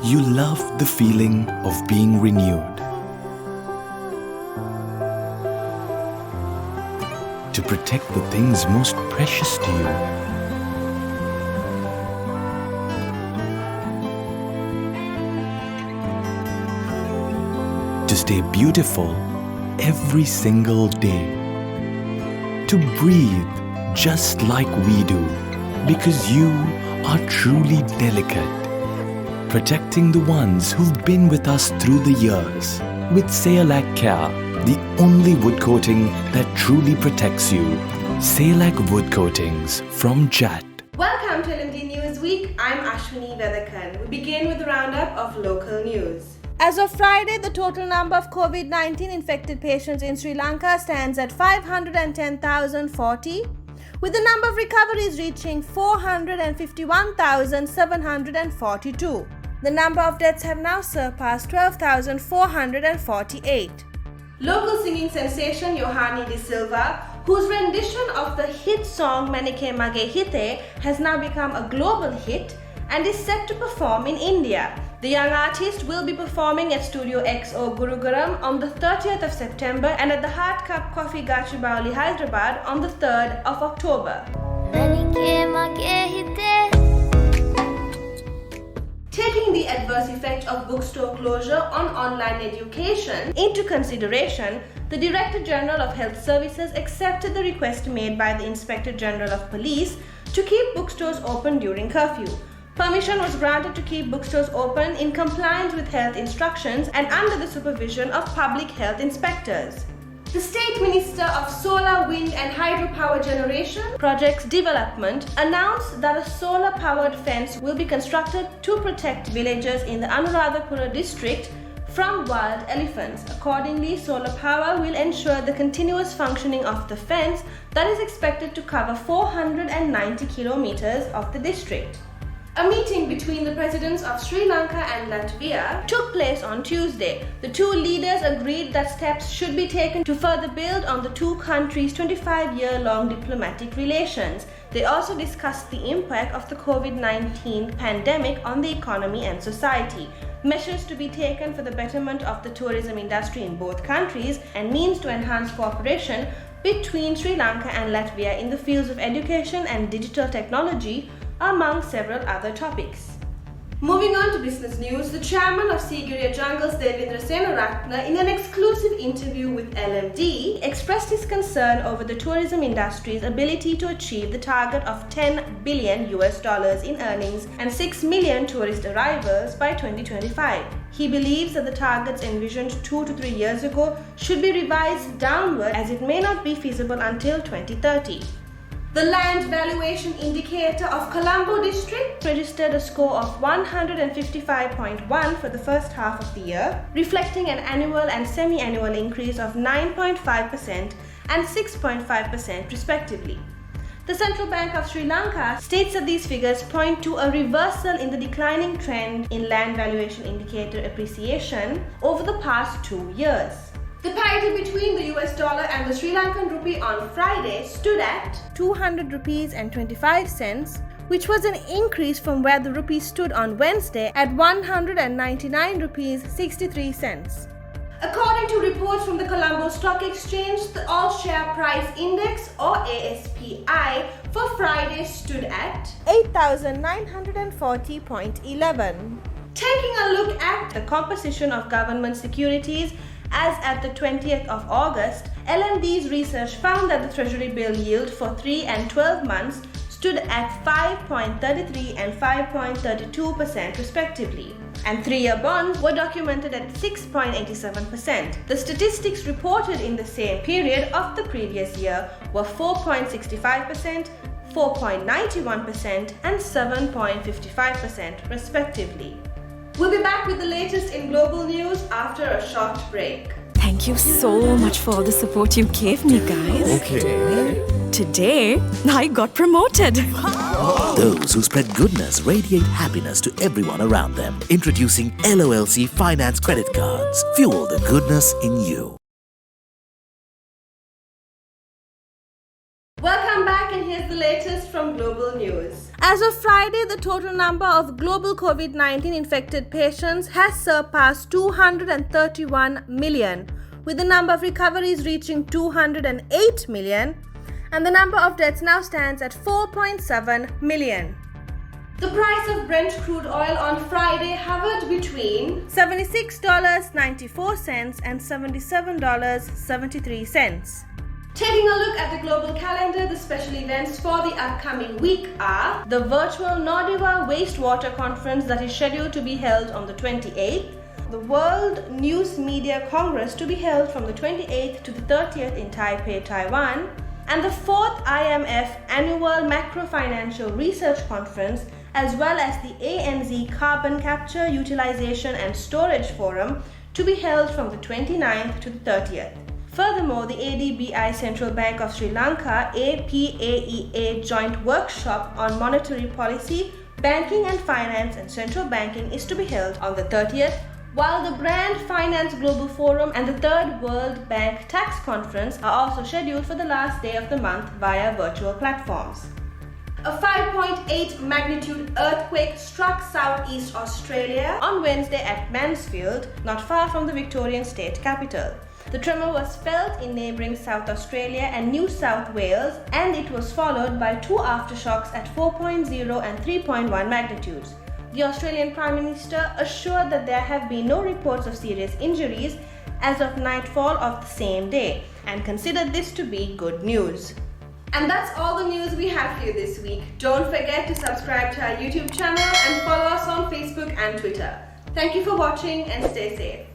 You love the feeling of being renewed. To protect the things most precious to you. To stay beautiful every single day. To breathe just like we do, because you are truly delicate. Protecting the ones who've been with us through the years. With Sayalac Care, the only wood coating that truly protects you. Sayalac Wood Coatings from JAT. Welcome to Lmd Newsweek. I'm Ashwini Vethakan. We begin with a roundup of local news. As of Friday, the total number of COVID-19 infected patients in Sri Lanka stands at 510,040, with the number of recoveries reaching 451,742. The number of deaths have now surpassed 12,448. Local singing sensation Yohani De Silva, whose rendition of the hit song Manike Mage Hite has now become a global hit and is set to perform in India. The young artist will be performing at Studio XO Gurugram on the 30th of September and at the Heart Cup Coffee Gachibowli, Hyderabad on the 3rd of October. Taking the adverse effect of bookstore closure on online education into consideration, the Director General of Health Services accepted the request made by the Inspector General of Police to keep bookstores open during curfew. Permission was granted to keep bookstores open in compliance with health instructions and under the supervision of public health inspectors. The State Minister of Solar, Wind and Hydropower Generation Projects Development announced that a solar-powered fence will be constructed to protect villagers in the Anuradhapura district from wild elephants. Accordingly, solar power will ensure the continuous functioning of the fence that is expected to cover 490 kilometers of the district. A meeting between the presidents of Sri Lanka and Latvia took place on Tuesday. The two leaders agreed that steps should be taken to further build on the two countries' 25-year-long diplomatic relations. They also discussed the impact of the COVID-19 pandemic on the economy and society, measures to be taken for the betterment of the tourism industry in both countries, and means to enhance cooperation between Sri Lanka and Latvia in the fields of education and digital technology, among several other topics. Moving on to business news, the chairman of Sigiriya Jungles, Devendra Senaratne, in an exclusive interview with LMD, expressed his concern over the tourism industry's ability to achieve the target of $10 billion in earnings and 6 million tourist arrivals by 2025. He believes that the targets envisioned 2 to 3 years ago should be revised downward as it may not be feasible until 2030. The land valuation indicator of Colombo district registered a score of 155.1 for the first half of the year, reflecting an annual and semi-annual increase of 9.5% and 6.5% respectively. The Central Bank of Sri Lanka states that these figures point to a reversal in the declining trend in land valuation indicator appreciation over the past 2 years. The parity between the US dollar and the Sri Lankan rupee on Friday stood at 200 rupees and 25 cents, which was an increase from where the rupee stood on Wednesday at 199 rupees 63 cents. According to reports from the Colombo Stock Exchange, the All-Share Price Index or ASPI for Friday stood at 8,940.11. Taking a look at the composition of government securities, as at the 20th of August, LMD's research found that the Treasury bill yield for 3 and 12 months stood at 5.33 and 5.32% respectively, and 3-year bonds were documented at 6.87%. The statistics reported in the same period of the previous year were 4.65%, 4.91% and 7.55% respectively. We'll be back with the latest in global news after a short break. Thank you so much for all the support you gave me, guys. Okay. Today, I got promoted. Those who spread goodness radiate happiness to everyone around them. Introducing LOLC Finance Credit Cards. Fuel the goodness in you. Welcome back and here's the latest from global news. As of Friday, the total number of global COVID-19 infected patients has surpassed 231 million, with the number of recoveries reaching 208 million, and the number of deaths now stands at 4.7 million. The price of Brent crude oil on Friday hovered between $76.94 and $77.73. Taking a look at the global calendar, the special events for the upcoming week are the virtual Nordiva Wastewater Conference that is scheduled to be held on the 28th, the World News Media Congress to be held from the 28th to the 30th in Taipei, Taiwan, and the 4th IMF Annual Macro-Financial Research Conference, as well as the ANZ Carbon Capture, Utilization and Storage Forum to be held from the 29th to the 30th. Furthermore, the ADBI Central Bank of Sri Lanka APAEA Joint Workshop on Monetary Policy, Banking and Finance and Central Banking is to be held on the 30th, while the Brand Finance Global Forum and the Third World Bank Tax Conference are also scheduled for the last day of the month via virtual platforms. A 5.8 magnitude earthquake struck southeast Australia on Wednesday at Mansfield, not far from the Victorian state capital. The tremor was felt in neighbouring South Australia and New South Wales, and it was followed by two aftershocks at 4.0 and 3.1 magnitudes. The Australian Prime Minister assured that there have been no reports of serious injuries as of nightfall of the same day, and considered this to be good news. And that's all the news we have for you this week. Don't forget to subscribe to our YouTube channel and follow us on Facebook and Twitter. Thank you for watching and stay safe.